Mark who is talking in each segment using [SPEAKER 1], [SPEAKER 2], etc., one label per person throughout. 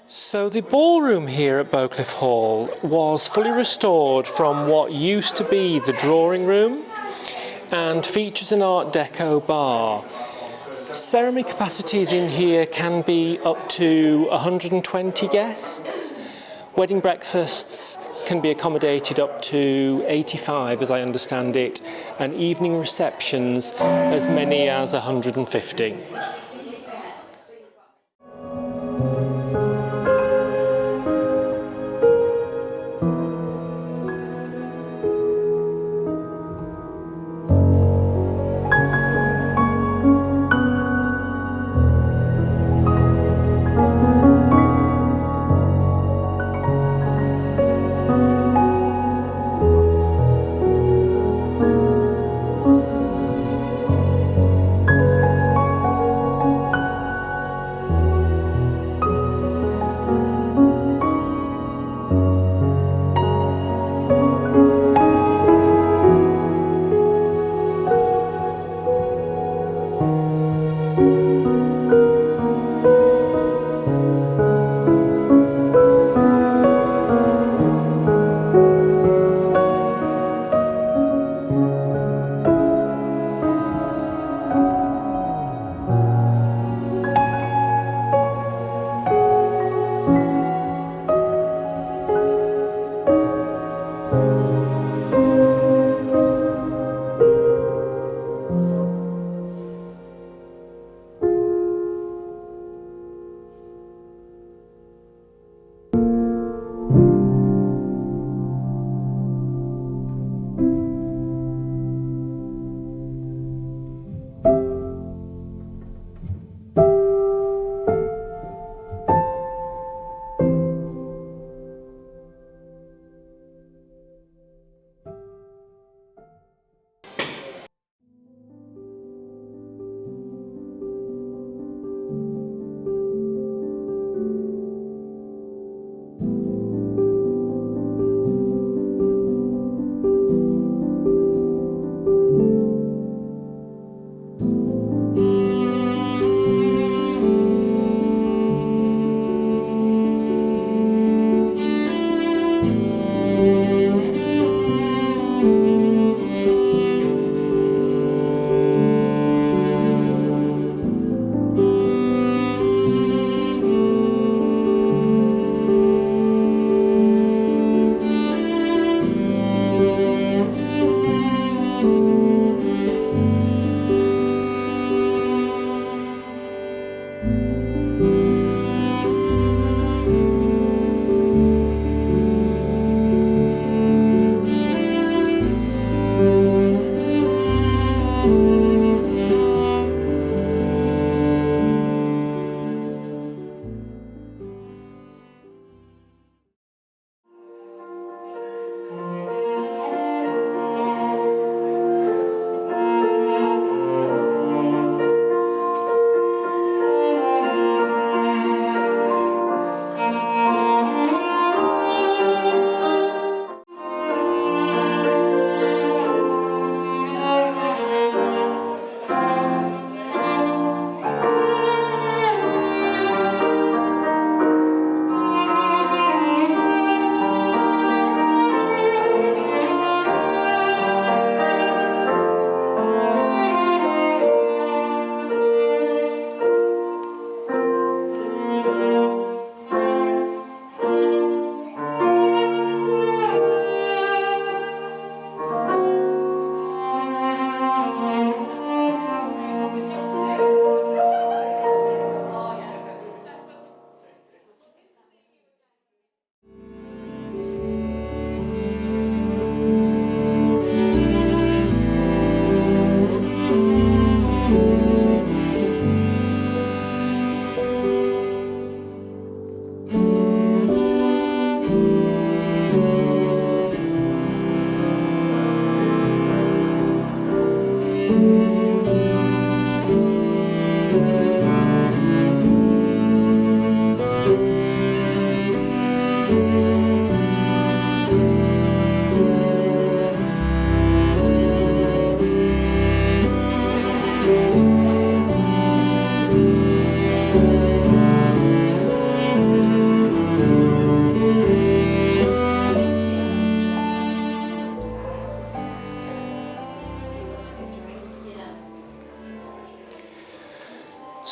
[SPEAKER 1] So the ballroom here at Bowcliffe Hall was fully restored from what used to be the drawing room and features an Art Deco bar. Ceremony capacities in here can be up to 120 guests. Wedding breakfasts can be accommodated up to 85, as I understand it, and evening receptions as many as 150.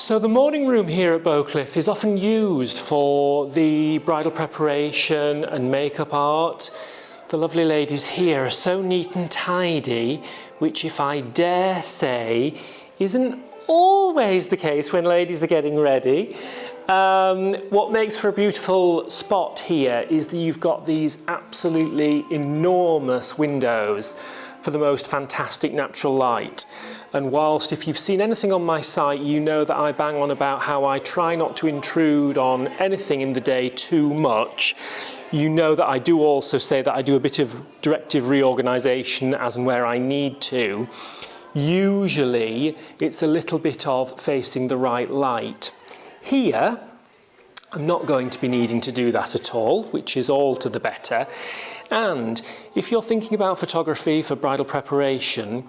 [SPEAKER 1] So the morning room here at Bowcliffe is often used for the bridal preparation and makeup art. The lovely ladies here are so neat and tidy, which, if I dare say, isn't always the case when ladies are getting ready. What makes for a beautiful spot here is that you've got these absolutely enormous windows for the most fantastic natural light. And whilst if you've seen anything on my site, you know that I bang on about how I try not to intrude on anything in the day too much, you know that I do also say that I do a bit of directive reorganisation as and where I need to. Usually it's a little bit of facing the right light. Here, I'm not going to be needing to do that at all, which is all to the better. And if you're thinking about photography for bridal preparation,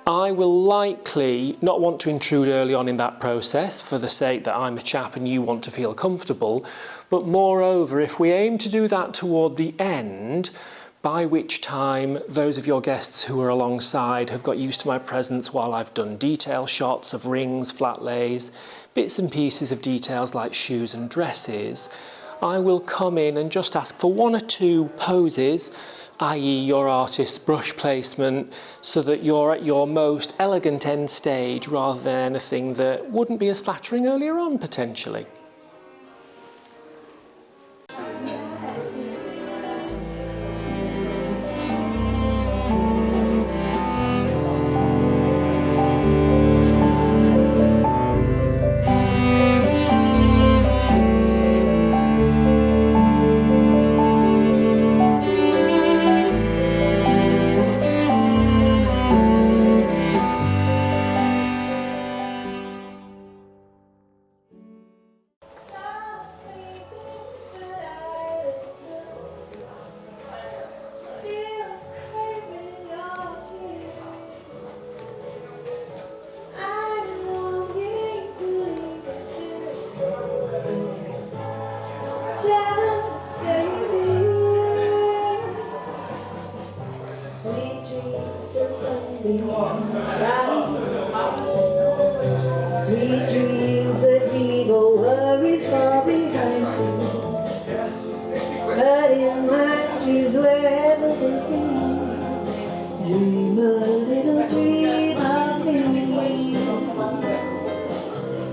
[SPEAKER 1] I will likely not want to intrude early on in that process for the sake that I'm a chap and you want to feel comfortable. But moreover, if we aim to do that toward the end, by which time those of your guests who are alongside have got used to my presence while I've done detail shots of rings, flat lays, bits and pieces of details like shoes and dresses, I will come in and just ask for one or two poses, i.e. your artist's brush placement, so that you're at your most elegant end stage rather than anything that wouldn't be as flattering earlier on potentially.
[SPEAKER 2] Sweet dreams that leave all worries far behind you. But in my dreams, wherever they be, dream a little dream of me.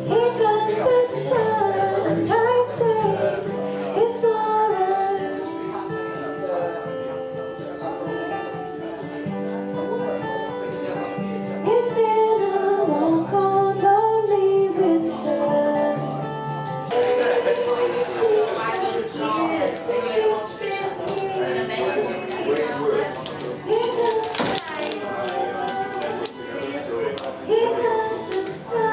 [SPEAKER 2] Here comes the sun, and I say it's alright. It's been a long, cold, lonely winter. Here comes the sun.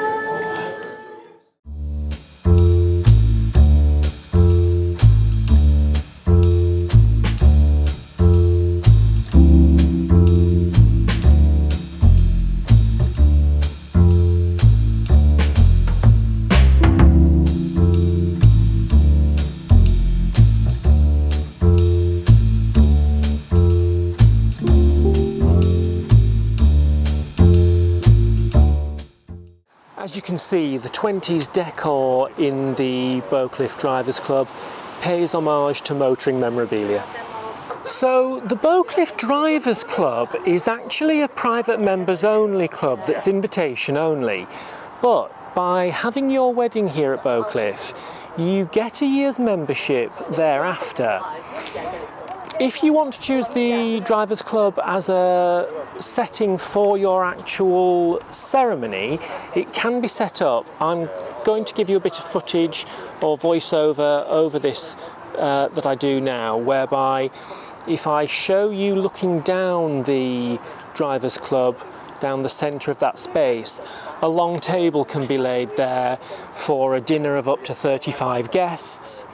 [SPEAKER 1] As you can see, the 20s decor in the Bowcliffe Drivers Club pays homage to motoring memorabilia. So the Bowcliffe Drivers Club is actually a private members only club that's invitation only, but by having your wedding here at Bowcliffe, you get a year's membership thereafter. If you want to choose the Drivers Club as a setting for your actual ceremony, it can be set up. I'm going to give you a bit of footage or voiceover over this that I do now, whereby if I show you looking down the Drivers Club, down the centre of that space, a long table can be laid there for a dinner of up to 35 guests.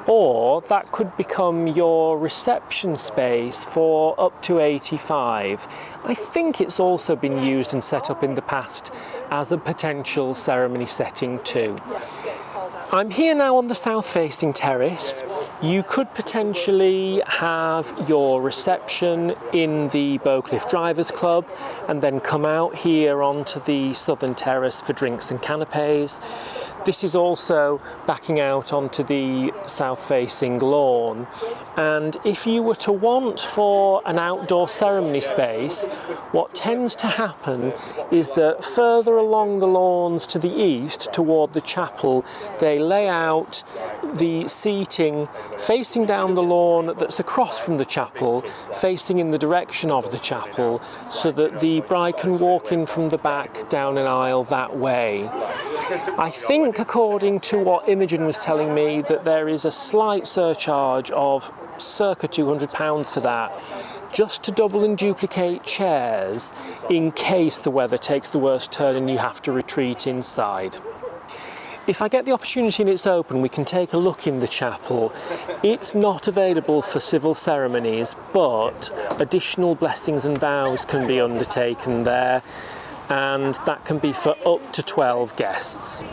[SPEAKER 1] Or that could become your reception space for up to 85. I think it's also been used and set up in the past as a potential ceremony setting too. I'm here now on the south-facing terrace. You could potentially have your reception in the Bowcliffe Drivers Club and then come out here onto the southern terrace for drinks and canapes. This is also backing out onto the south-facing lawn, and if you were to want for an outdoor ceremony space, what tends to happen is that further along the lawns to the east toward the chapel, they lay out the seating facing down the lawn that's across from the chapel, facing in the direction of the chapel, so that the bride can walk in from the back down an aisle that way. I think, according to what Imogen was telling me, that there is a slight surcharge of circa £200 for that, just to double and duplicate chairs in case the weather takes the worst turn and you have to retreat inside. If I get the opportunity and it's open, we can take a look in the chapel. It's not available for civil ceremonies, but additional blessings and vows can be undertaken there, and that can be for up to 12 guests.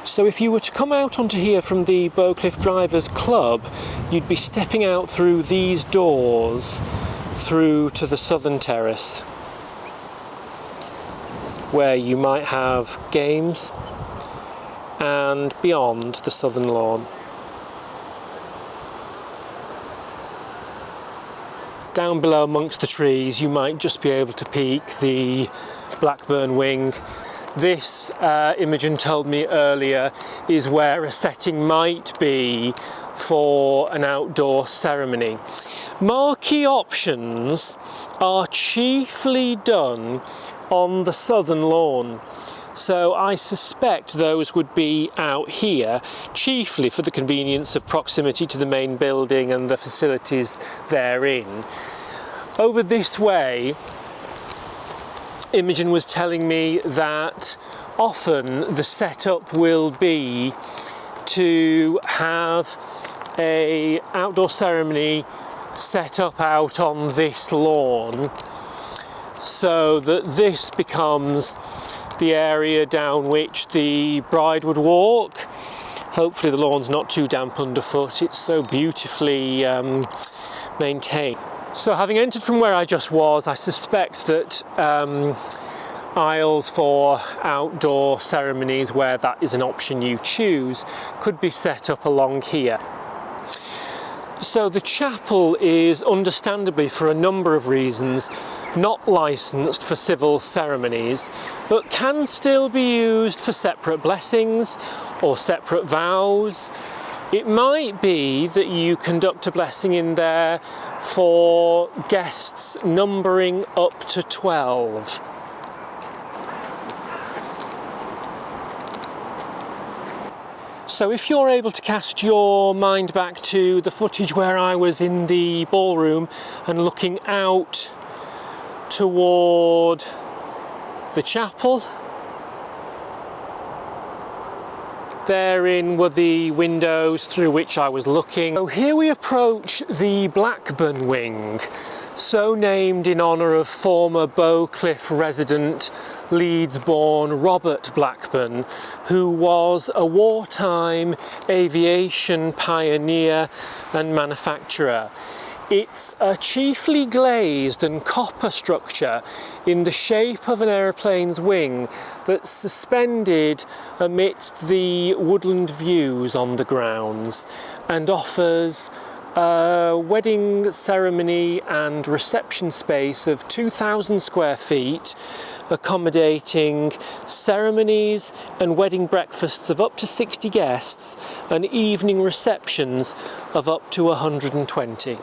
[SPEAKER 1] So if you were to come out onto here from the Bowcliffe Drivers Club, you'd be stepping out through these doors through to the southern terrace, where you might have games, and beyond the southern lawn. Down below amongst the trees you might just be able to peek the blackburn wing. This, Imogen told me earlier, is where a setting might be for an outdoor ceremony. Marquee options are chiefly done on the southern lawn, so I suspect those would be out here, chiefly for the convenience of proximity to the main building and the facilities therein. Over this way, Imogen was telling me that often the setup will be to have an outdoor ceremony set up out on this lawn, so that this becomes the area down which the bride would walk. Hopefully the lawn's not too damp underfoot, it's so beautifully maintained. So having entered from where I just was, I suspect that aisles for outdoor ceremonies, where that is an option you choose, could be set up along here. So the chapel is, understandably for a number of reasons, not licensed for civil ceremonies, but can still be used for separate blessings or separate vows. It might be that you conduct a blessing in there for guests numbering up to 12. So if you're able to cast your mind back to the footage where I was in the ballroom and looking out toward the chapel, therein were the windows through which I was looking. So here we approach the Blackburn wing, so named in honour of former Bowcliffe resident Leeds-born Robert Blackburn, who was a wartime aviation pioneer and manufacturer. It's a chiefly glazed and copper structure in the shape of an aeroplane's wing that's suspended amidst the woodland views on the grounds, and offers a wedding ceremony and reception space of 2,000 square feet, accommodating ceremonies and wedding breakfasts of up to 60 guests and evening receptions of up to 120.